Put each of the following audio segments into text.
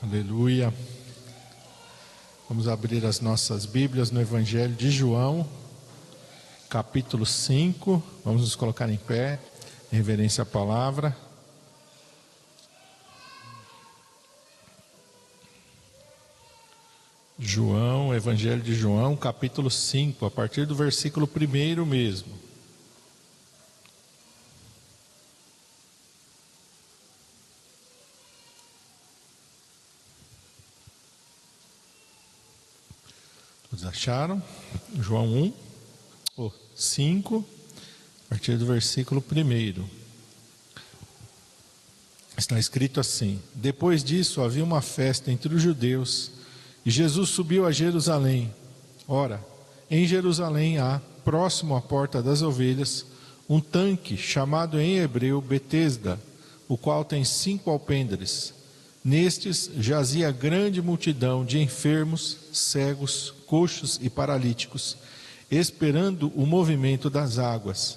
Aleluia. Vamos abrir as nossas Bíblias no Evangelho de João, capítulo 5. Vamos nos colocar em pé, em reverência à palavra. João, Evangelho de João, capítulo 5, a partir do versículo 1 mesmo. Todos acharam? João 5, a partir do versículo 1. Está escrito assim: Depois disso havia uma festa entre os judeus, e Jesus subiu a Jerusalém. Ora, em Jerusalém há, próximo à porta das ovelhas, um tanque chamado em hebreu Betesda, o qual tem 5 alpendres. Nestes jazia grande multidão de enfermos, cegos, coxos e paralíticos, esperando o movimento das águas.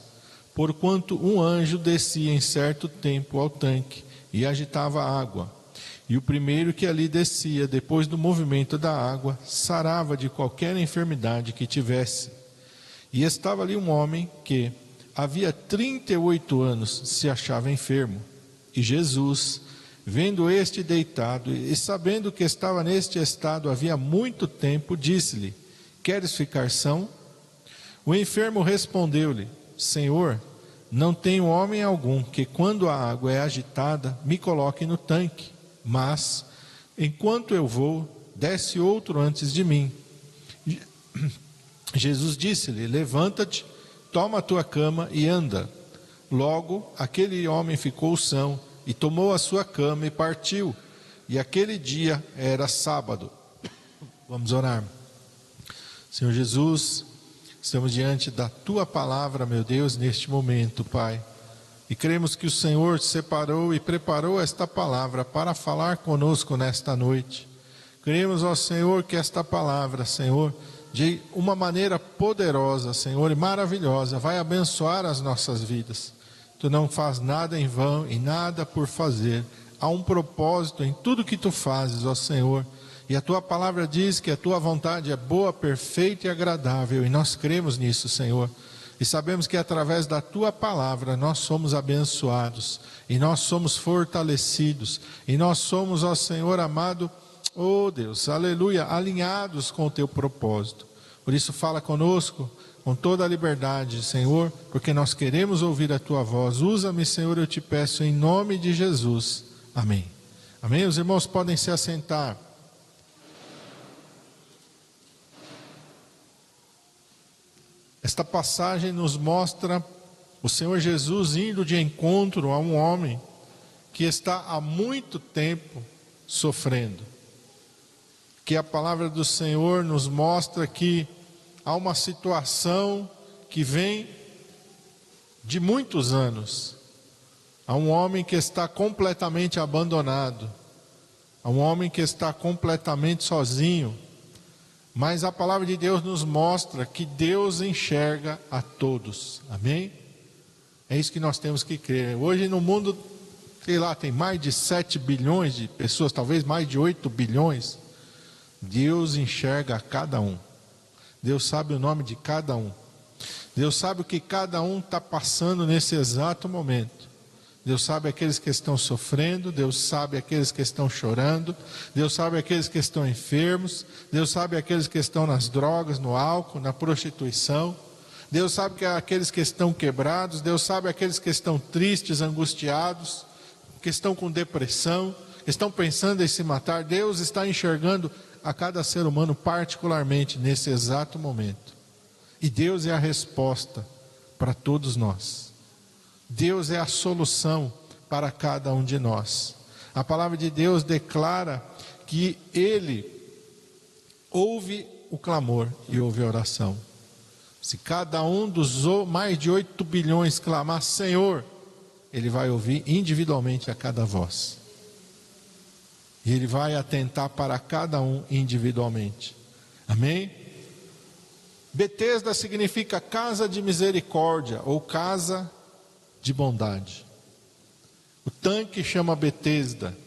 Porquanto um anjo descia em certo tempo ao tanque e agitava a água. E o primeiro que ali descia, depois do movimento da água, sarava de qualquer enfermidade que tivesse. E estava ali um homem que, havia 38 anos, se achava enfermo. E Jesus, vendo este deitado e sabendo que estava neste estado havia muito tempo, disse-lhe: Queres ficar são? O enfermo respondeu-lhe: Senhor, não tenho homem algum que, quando a água é agitada, me coloque no tanque, mas, enquanto eu vou, desce outro antes de mim. Jesus disse-lhe: Levanta-te, toma a tua cama e anda. Logo, aquele homem ficou são, e tomou a sua cama e partiu. E aquele dia era sábado. Vamos orar. Senhor Jesus, estamos diante da tua palavra, meu Deus, neste momento, Pai. E cremos que o Senhor separou e preparou esta palavra para falar conosco nesta noite. Cremos, ó Senhor, que esta palavra, Senhor, de uma maneira poderosa, Senhor, e maravilhosa, vai abençoar as nossas vidas. Tu não faz nada em vão e nada por fazer. Há um propósito em tudo que tu fazes, ó Senhor. E a tua palavra diz que a tua vontade é boa, perfeita e agradável. E nós cremos nisso, Senhor. E sabemos que através da tua palavra nós somos abençoados. E nós somos fortalecidos. E nós somos, ó Senhor amado, ó Deus, aleluia, alinhados com o teu propósito. Por isso fala conosco com toda a liberdade, Senhor, porque nós queremos ouvir a tua voz. Usa-me, Senhor, eu te peço em nome de Jesus. Amém. Amém? Os irmãos podem se assentar. Esta passagem nos mostra o Senhor Jesus indo de encontro a um homem que está há muito tempo sofrendo. Que a palavra do Senhor nos mostra que há uma situação que vem de muitos anos. Há um homem que está completamente abandonado. Há um homem que está completamente sozinho. Mas a palavra de Deus nos mostra que Deus enxerga a todos. Amém? É isso que nós temos que crer. Hoje no mundo, sei lá, tem mais de 7 bilhões de pessoas, talvez mais de 8 bilhões. Deus enxerga a cada um. Deus sabe o nome de cada um. Deus sabe o que cada um está passando nesse exato momento. Deus sabe aqueles que estão sofrendo. Deus sabe aqueles que estão chorando. Deus sabe aqueles que estão enfermos. Deus sabe aqueles que estão nas drogas, no álcool, na prostituição. Deus sabe que aqueles que estão quebrados. Deus sabe aqueles que estão tristes, angustiados, que estão com depressão, que estão pensando em se matar. Deus está enxergando a cada ser humano particularmente nesse exato momento. E Deus é a resposta para todos nós. Deus é a solução para cada um de nós. A palavra de Deus declara que Ele ouve o clamor e ouve a oração. Se cada um dos mais de 8 bilhões clamar Senhor, Ele vai ouvir individualmente a cada voz. E Ele vai atentar para cada um individualmente. Amém? Betesda significa casa de misericórdia ou casa de bondade. O tanque chama Betesda.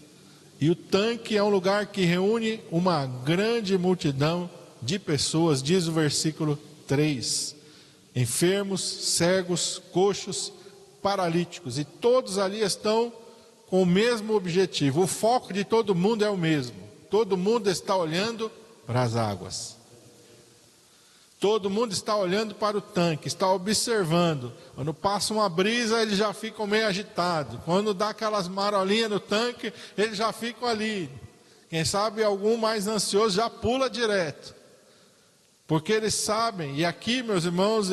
E o tanque é um lugar que reúne uma grande multidão de pessoas, diz o versículo 3. Enfermos, cegos, coxos, paralíticos. E todos ali estão com o mesmo objetivo. O foco de todo mundo é o mesmo. Todo mundo está olhando para as águas. Todo mundo está olhando para o tanque, está observando. Quando passa uma brisa, eles já ficam meio agitados. Quando dá aquelas marolinhas no tanque, eles já ficam ali. Quem sabe algum mais ansioso já pula direto. Porque eles sabem, e aqui, meus irmãos,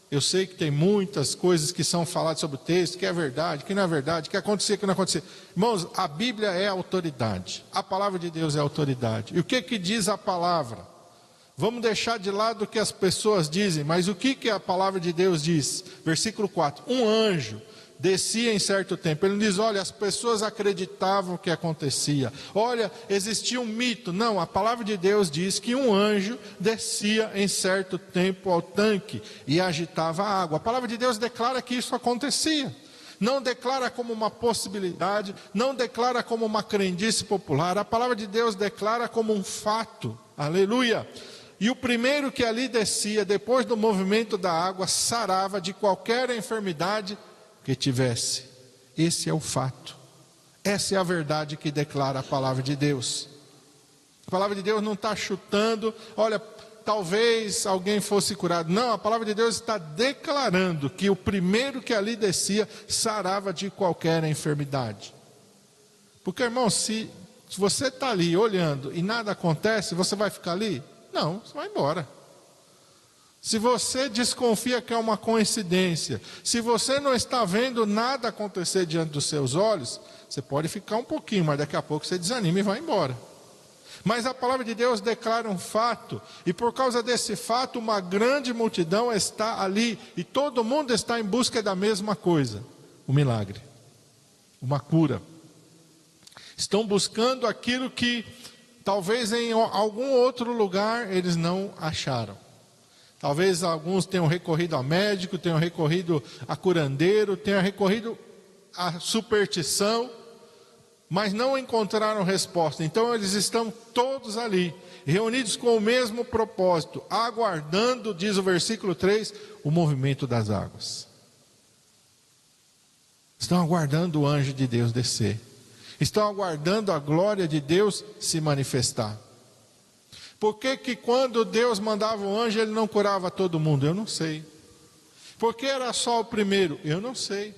eu sei que tem muitas coisas que são faladas sobre o texto, que é verdade, que não é verdade, que acontecer, que não acontecer. Irmãos, a Bíblia é autoridade. A palavra de Deus é autoridade. E o que diz a palavra? Vamos deixar de lado o que as pessoas dizem, mas o que a palavra de Deus diz? Versículo 4, um anjo descia em certo tempo. Ele não diz, olha, as pessoas acreditavam que acontecia. Olha, existia um mito. Não, a palavra de Deus diz que um anjo descia em certo tempo ao tanque e agitava a água. A palavra de Deus declara que isso acontecia. Não declara como uma possibilidade, não declara como uma crendice popular. A palavra de Deus declara como um fato. Aleluia! E o primeiro que ali descia, depois do movimento da água, sarava de qualquer enfermidade que tivesse. Esse é o fato. Essa é a verdade que declara a palavra de Deus. A palavra de Deus não está chutando, olha, talvez alguém fosse curado. Não, a palavra de Deus está declarando que o primeiro que ali descia, sarava de qualquer enfermidade. Porque, irmão, se você está ali olhando e nada acontece, você vai ficar ali? Não, você vai embora. Se você desconfia que é uma coincidência, se você não está vendo nada acontecer diante dos seus olhos, você pode ficar um pouquinho, mas daqui a pouco você desanima e vai embora. Mas a palavra de Deus declara um fato, e por causa desse fato, uma grande multidão está ali, e todo mundo está em busca da mesma coisa: o milagre, uma cura. Estão buscando aquilo que talvez em algum outro lugar eles não acharam. Talvez alguns tenham recorrido a médico, tenham recorrido a curandeiro, tenham recorrido à superstição, mas não encontraram resposta. Então eles estão todos ali, reunidos com o mesmo propósito, aguardando, diz o versículo 3, o movimento das águas. Estão aguardando o anjo de Deus descer. Estão aguardando a glória de Deus se manifestar. Por que quando Deus mandava o anjo, ele não curava todo mundo? Eu não sei. Por que era só o primeiro? Eu não sei.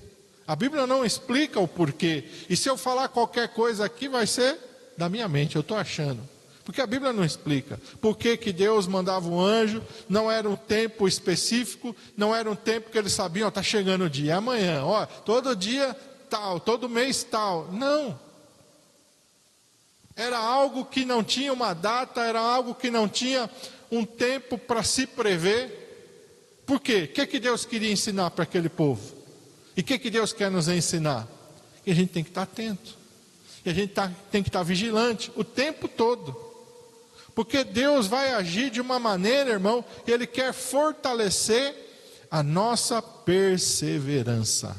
A Bíblia não explica o porquê. E se eu falar qualquer coisa aqui, vai ser da minha mente, eu estou achando. Porque a Bíblia não explica. Por que Deus mandava o anjo? Não era um tempo específico, não era um tempo que eles sabiam, está chegando o dia, amanhã, ó, todo dia tal, todo mês tal. Não. Era algo que não tinha uma data, era algo que não tinha um tempo para se prever. Por quê? O que Deus queria ensinar para aquele povo? E o que Deus quer nos ensinar? Que a gente tem que estar atento. E a gente tem que estar vigilante o tempo todo. Porque Deus vai agir de uma maneira, irmão, que Ele quer fortalecer a nossa perseverança.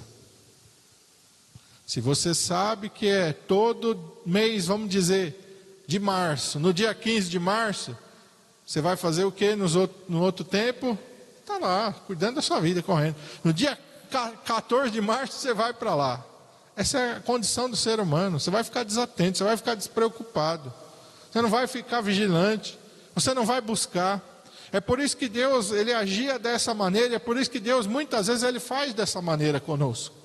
Se você sabe que é todo mês, vamos dizer, de março, no dia 15 de março, você vai fazer o que no outro tempo? Está lá, cuidando da sua vida, correndo. No dia 14 de março, você vai para lá. Essa é a condição do ser humano. Você vai ficar desatento, você vai ficar despreocupado. Você não vai ficar vigilante, você não vai buscar. É por isso que Deus, Ele agia dessa maneira, é por isso que Deus, muitas vezes, Ele faz dessa maneira conosco.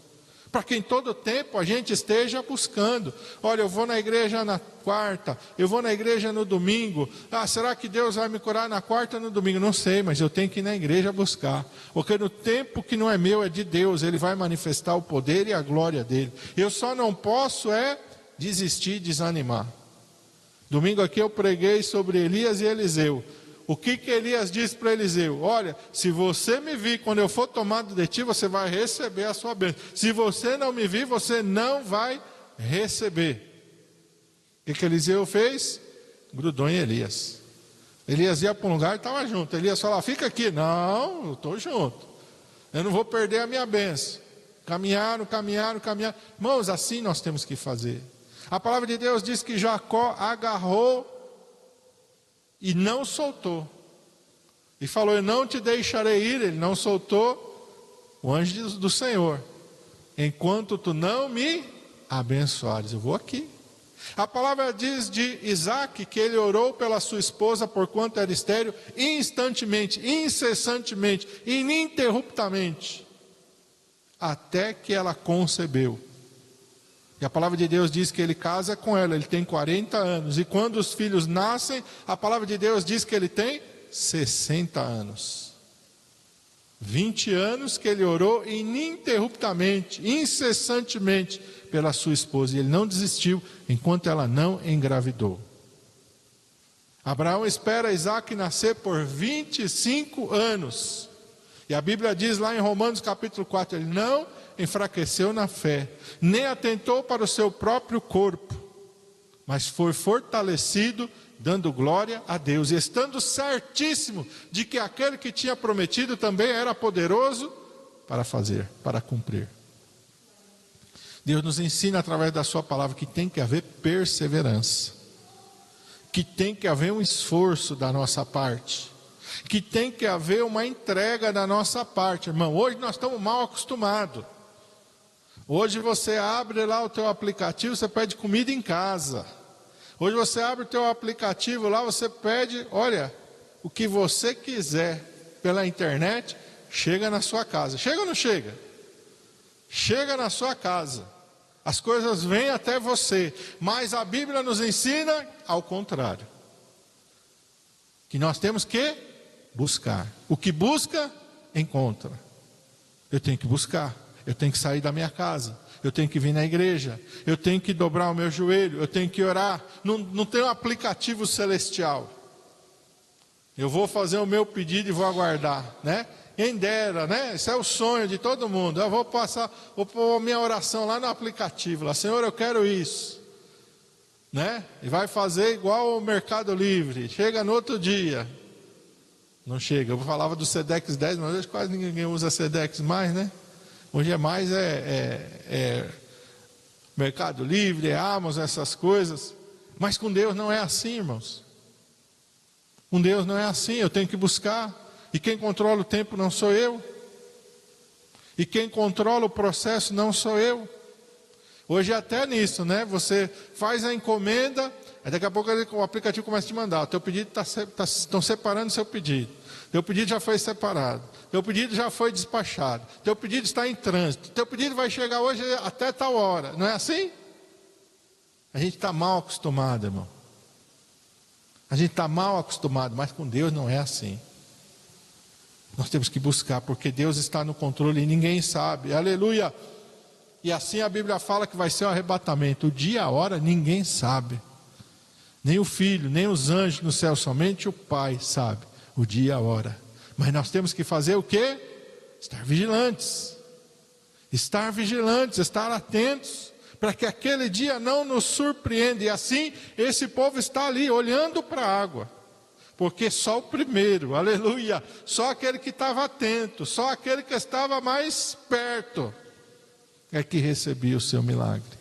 Para que em todo tempo a gente esteja buscando. Olha, eu vou na igreja na quarta, eu vou na igreja no domingo. Ah, será que Deus vai me curar na quarta ou no domingo? Não sei, mas eu tenho que ir na igreja buscar. Porque no tempo que não é meu, é de Deus. Ele vai manifestar o poder e a glória dele. Eu só não posso desistir, desanimar. Domingo aqui eu preguei sobre Elias e Eliseu. O que Elias disse para Eliseu? Olha, se você me vir quando eu for tomado de ti, você vai receber a sua bênção. Se você não me vir, você não vai receber. O que Eliseu fez? Grudou em Elias. Elias ia para um lugar e estava junto. Elias falava, fica aqui. Não, eu estou junto. Eu não vou perder a minha bênção. Caminharam. Irmãos, assim nós temos que fazer. A palavra de Deus diz que Jacó agarrou e não soltou. E falou: eu não te deixarei ir. Ele não soltou o anjo do Senhor, enquanto tu não me abençoares. Eu vou aqui. A palavra diz de Isaac que ele orou pela sua esposa porquanto era estéril, instantemente, incessantemente, ininterruptamente, até que ela concebeu. E a palavra de Deus diz que ele casa com ela, ele tem 40 anos. E quando os filhos nascem, a palavra de Deus diz que ele tem 60 anos. 20 anos que ele orou ininterruptamente, incessantemente pela sua esposa. E ele não desistiu enquanto ela não engravidou. Abraão espera Isaac nascer por 25 anos. E a Bíblia diz lá em Romanos capítulo 4, ele não enfraqueceu na fé, nem atentou para o seu próprio corpo, mas foi fortalecido, dando glória a Deus, e estando certíssimo de que aquele que tinha prometido também era poderoso para fazer, para cumprir. Deus nos ensina através da sua palavra que tem que haver perseverança, que tem que haver um esforço da nossa parte, que tem que haver uma entrega da nossa parte, irmão. Hoje nós estamos mal acostumados. Hoje você abre lá o teu aplicativo, você pede comida em casa. Hoje você abre o teu aplicativo lá, você pede, olha, o que você quiser pela internet, chega na sua casa. Chega ou não chega? Chega na sua casa. As coisas vêm até você. Mas a Bíblia nos ensina ao contrário. Que nós temos que buscar. O que busca, encontra. Eu tenho que buscar. Eu tenho que sair da minha casa. Eu tenho que vir na igreja. Eu tenho que dobrar o meu joelho. Eu tenho que orar. Não tem um aplicativo celestial. Eu vou fazer o meu pedido e vou aguardar, né? Quem dera, né? Esse é o sonho de todo mundo. Eu vou pôr a minha oração lá no aplicativo. Lá, Senhor, eu quero isso. Né? E vai fazer igual o Mercado Livre. Chega no outro dia. Não chega. Eu falava do Sedex 10, mas hoje quase ninguém usa Sedex mais, né? Hoje é mais Mercado Livre, é Amazon, essas coisas. Mas com Deus não é assim, irmãos. Com Deus não é assim. Eu tenho que buscar. E quem controla o tempo não sou eu. E quem controla o processo não sou eu. Hoje é até nisso, né? Você faz a encomenda, aí daqui a pouco o aplicativo começa a te mandar. O teu pedido estão separando o seu pedido. Teu pedido já foi separado. Teu pedido já foi despachado. Teu pedido está em trânsito. Teu pedido vai chegar hoje até tal hora. Não é assim? A gente está mal acostumado, irmão. A gente está mal acostumado, mas com Deus não é assim. Nós temos que buscar, porque Deus está no controle e ninguém sabe. Aleluia! E assim a Bíblia fala que vai ser o arrebatamento. O dia, a hora, ninguém sabe. Nem o Filho, nem os anjos no céu, somente o Pai sabe o dia, a hora. Mas nós temos que fazer o quê? Estar vigilantes. Estar vigilantes, estar atentos, para que aquele dia não nos surpreenda. E assim, esse povo está ali, olhando para a água. Porque só o primeiro, aleluia, só aquele que estava atento, só aquele que estava mais perto, é que recebia o seu milagre.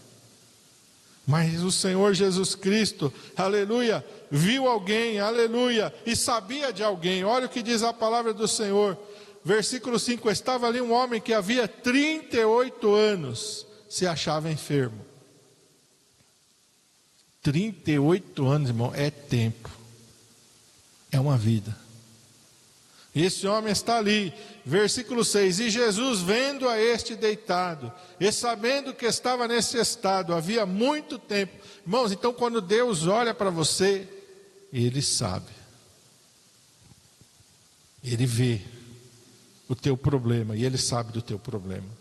Mas o Senhor Jesus Cristo, aleluia, viu alguém, aleluia, e sabia de alguém. Olha o que diz a palavra do Senhor, versículo 5, estava ali um homem que havia 38 anos, se achava enfermo. 38 anos, irmão, é tempo. É uma vida. Esse homem está ali, versículo 6, e Jesus vendo a este deitado, e sabendo que estava nesse estado, havia muito tempo. Irmãos, então quando Deus olha para você, Ele sabe. Ele vê o teu problema, e Ele sabe do teu problema.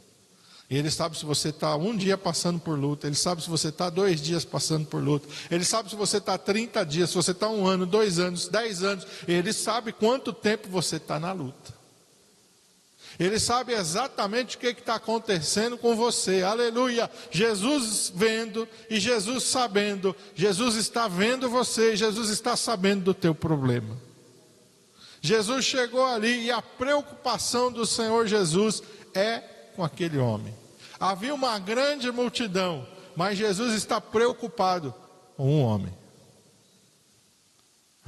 Ele sabe se você está um dia passando por luta. Ele sabe se você está 2 dias passando por luta. Ele sabe se você está 30 dias, se você está 1 ano, 2 anos, 10 anos. Ele sabe quanto tempo você está na luta. Ele sabe exatamente o que está acontecendo com você. Aleluia. Jesus vendo e Jesus sabendo. Jesus está vendo você, Jesus está sabendo do teu problema. Jesus chegou ali e a preocupação do Senhor Jesus é com aquele homem. Havia uma grande multidão, mas Jesus está preocupado com um homem.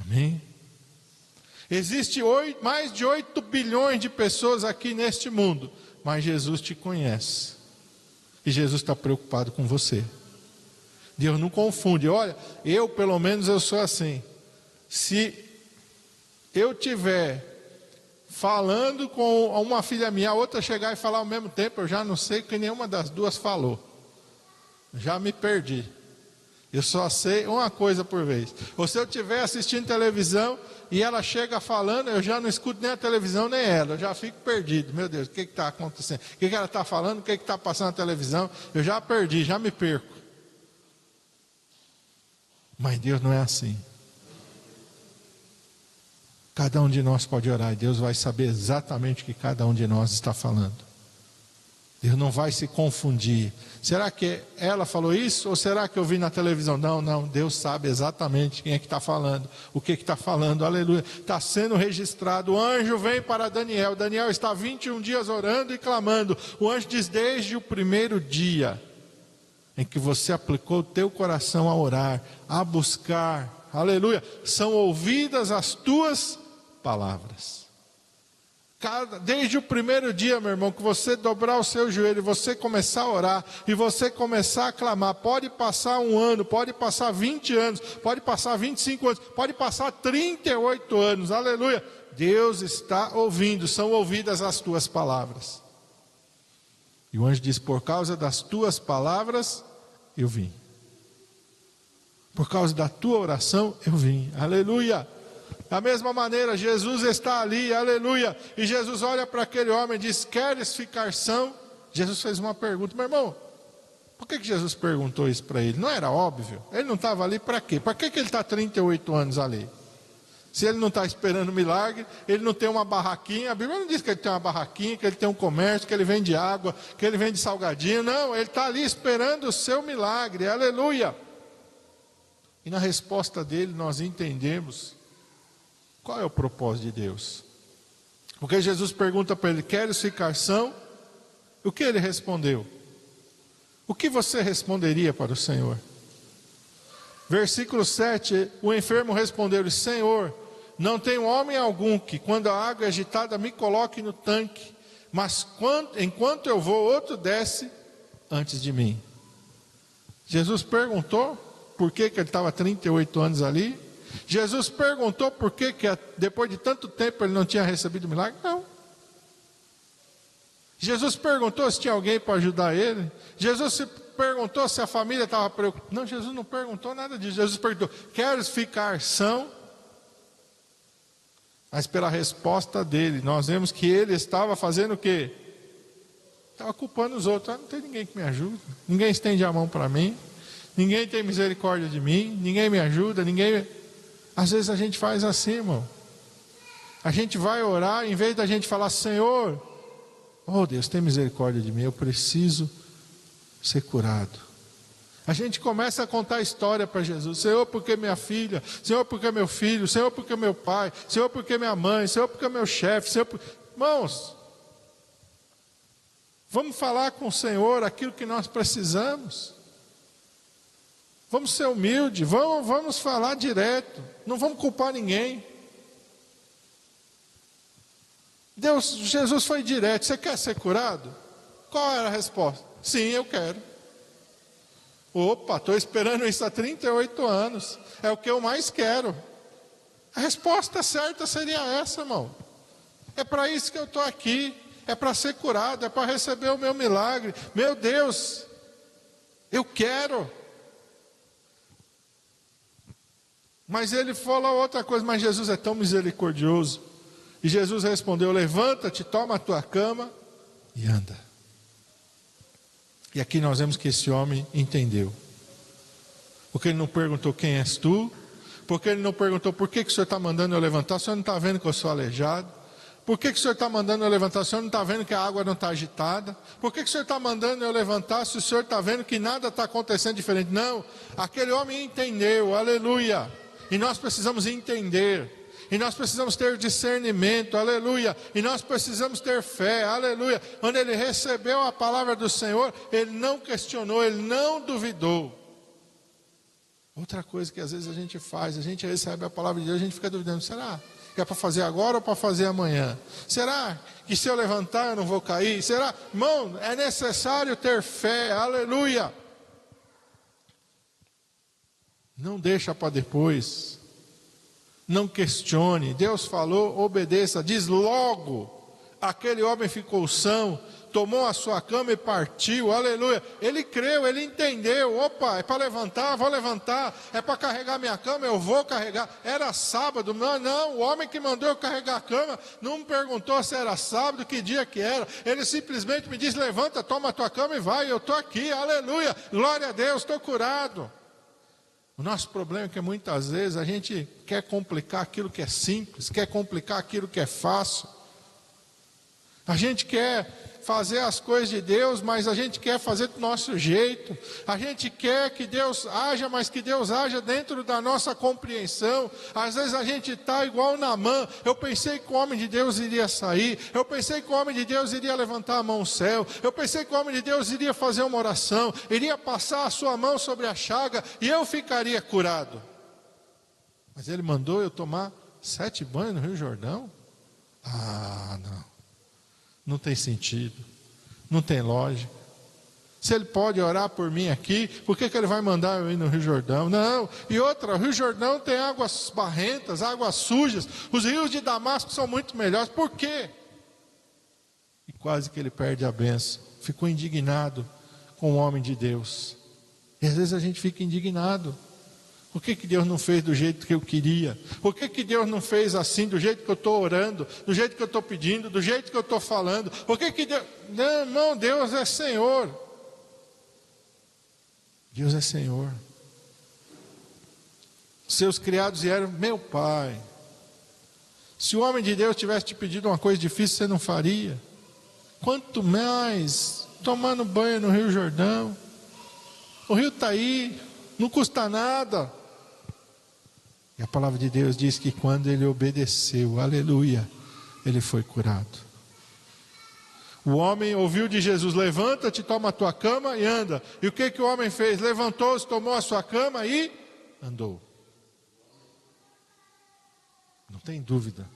Amém? Existe mais de 8 bilhões de pessoas aqui neste mundo, mas Jesus te conhece. E Jesus está preocupado com você. Deus não confunde. Olha, pelo menos eu sou assim. Se eu tiver falando com uma filha minha, a outra chegar e falar ao mesmo tempo, eu já não sei o que nenhuma das duas falou. Já me perdi. Eu só sei uma coisa por vez. Ou se eu estiver assistindo televisão e ela chega falando, eu já não escuto nem a televisão nem ela. Eu já fico perdido. Meu Deus, o que está acontecendo? O que ela está falando? O que está passando na televisão? Eu já perdi, já me perco. Mas Deus não é assim. Cada um de nós pode orar e Deus vai saber exatamente o que cada um de nós está falando. Deus não vai se confundir. Será que ela falou isso? Ou será que eu vi na televisão? Não, Deus sabe exatamente quem é que está falando. O que está falando, aleluia. Está sendo registrado. O anjo vem para Daniel. Daniel está 21 dias orando e clamando. O anjo diz, desde o primeiro dia em que você aplicou o teu coração a orar, a buscar, aleluia, são ouvidas as tuas palavras. Desde o primeiro dia, meu irmão, que você dobrar o seu joelho, você começar a orar, e você começar a clamar, pode passar 1 ano, pode passar 20 anos, pode passar 25 anos, pode passar 38 anos, aleluia, Deus está ouvindo, são ouvidas as tuas palavras. E o anjo diz, por causa das tuas palavras, eu vim. Por causa da tua oração, eu vim, aleluia. Da mesma maneira, Jesus está ali, aleluia. E Jesus olha para aquele homem e diz, queres ficar são? Jesus fez uma pergunta, meu irmão, por que Jesus perguntou isso para ele? Não era óbvio? Ele não estava ali para quê? Para que ele está 38 anos ali? Se ele não está esperando milagre, ele não tem uma barraquinha, a Bíblia não diz que ele tem uma barraquinha, que ele tem um comércio, que ele vende água, que ele vende salgadinho, não, ele está ali esperando o seu milagre, aleluia. E na resposta dele nós entendemos qual é o propósito de Deus. Porque Jesus pergunta para ele, queres ficar são? O que ele respondeu? O que você responderia para o Senhor? Versículo 7, o enfermo respondeu-lhe, Senhor, não tenho homem algum que quando a água é agitada me coloque no tanque, mas enquanto eu vou, outro desce antes de mim. Jesus perguntou por que ele estava 38 anos ali. Jesus perguntou por que depois de tanto tempo ele não tinha recebido milagre? Não. Jesus perguntou se tinha alguém para ajudar ele. Jesus se perguntou se a família estava preocupada. Não, Jesus não perguntou nada disso. Jesus perguntou, queres ficar são? Mas pela resposta dele, nós vemos que ele estava fazendo o quê? Estava culpando os outros. Não tem ninguém que me ajude. Ninguém estende a mão para mim. Ninguém tem misericórdia de mim. Ninguém me ajuda. Às vezes a gente faz assim, irmão. A gente vai orar, em vez da gente falar, Senhor, oh Deus, tem misericórdia de mim, eu preciso ser curado. A gente começa a contar história para Jesus. Senhor, porque minha filha, Senhor, porque meu filho, Senhor, porque meu pai, Senhor, porque minha mãe, Senhor, porque meu chefe, Senhor, irmãos, vamos falar com o Senhor aquilo que nós precisamos. Vamos ser humildes, vamos falar direto, não vamos culpar ninguém. Jesus foi direto, você quer ser curado? Qual era a resposta? Sim, eu quero. Opa, estou esperando isso há 38 anos, é o que eu mais quero. A resposta certa seria essa, irmão. É para isso que eu estou aqui, é para ser curado, é para receber o meu milagre. Meu Deus, eu quero. Mas ele falou outra coisa, mas Jesus é tão misericordioso. E Jesus respondeu, levanta-te, toma a tua cama e anda. E aqui nós vemos que esse homem entendeu. Porque ele não perguntou quem és tu. Porque ele não perguntou por que o Senhor está mandando eu levantar. O Senhor não está vendo que eu sou aleijado. Por que o Senhor está mandando eu levantar? O Senhor não está vendo que a água não está agitada? Por que o Senhor está mandando eu levantar se o Senhor está vendo que nada está acontecendo diferente? Não, aquele homem entendeu, aleluia. E nós precisamos entender. E nós precisamos ter discernimento, aleluia. E nós precisamos ter fé, aleluia. Quando ele recebeu a palavra do Senhor, ele não questionou, ele não duvidou. Outra coisa que às vezes a gente faz, a gente recebe a palavra de Deus, a gente fica duvidando, será que é para fazer agora ou para fazer amanhã? Será que se eu levantar eu não vou cair? Será? Irmão, é necessário ter fé, aleluia. Não deixa para depois. Não questione. Deus falou, obedeça. Diz logo. Aquele homem ficou são, tomou a sua cama e partiu, aleluia. Ele creu, ele entendeu. Opa, é para levantar, vou levantar. É para carregar minha cama, eu vou carregar. Era sábado, não, o homem que mandou eu carregar a cama não me perguntou se era sábado, que dia que era. Ele simplesmente me disse, levanta, toma a tua cama e vai. Eu estou aqui, aleluia, glória a Deus, estou curado. O nosso problema é que muitas vezes a gente quer complicar aquilo que é simples, quer complicar aquilo que é fácil. A gente quer fazer as coisas de Deus, mas a gente quer fazer do nosso jeito. A gente quer que Deus haja, mas que Deus haja dentro da nossa compreensão. Às vezes a gente está igual Naamã. Eu pensei que o homem de Deus iria sair. Eu pensei que o homem de Deus iria levantar a mão ao céu. Eu pensei que o homem de Deus iria fazer uma oração, iria passar a sua mão sobre a chaga e eu ficaria curado. Mas ele mandou eu tomar 7 banhos no Rio Jordão? Não. Não tem sentido, não tem lógica. Se ele pode orar por mim aqui, por que ele vai mandar eu ir no Rio Jordão? Não, e outra, o Rio Jordão tem águas barrentas, águas sujas, os rios de Damasco são muito melhores, por quê? E quase que ele perde a bênção, ficou indignado com o homem de Deus. E às vezes a gente fica indignado. Por que Deus não fez do jeito que eu queria? Por que Deus não fez assim, do jeito que eu estou orando, do jeito que eu estou pedindo, do jeito que eu estou falando? Por que Deus... Não, Deus é Senhor. Deus é Senhor. Seus criados vieram, meu pai, se o homem de Deus tivesse te pedido uma coisa difícil, você não faria? Quanto mais tomando banho no Rio Jordão. O rio está aí, não custa nada. E a palavra de Deus diz que quando ele obedeceu, aleluia, ele foi curado. O homem ouviu de Jesus, levanta-te, toma a tua cama e anda. E o que o homem fez? Levantou-se, tomou a sua cama e andou. Não tem dúvida,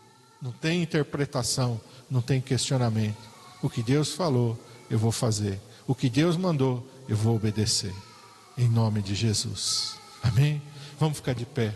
não tem interpretação, não tem questionamento. O que Deus falou, eu vou fazer. O que Deus mandou, eu vou obedecer. Em nome de Jesus. Amém? Vamos ficar de pé.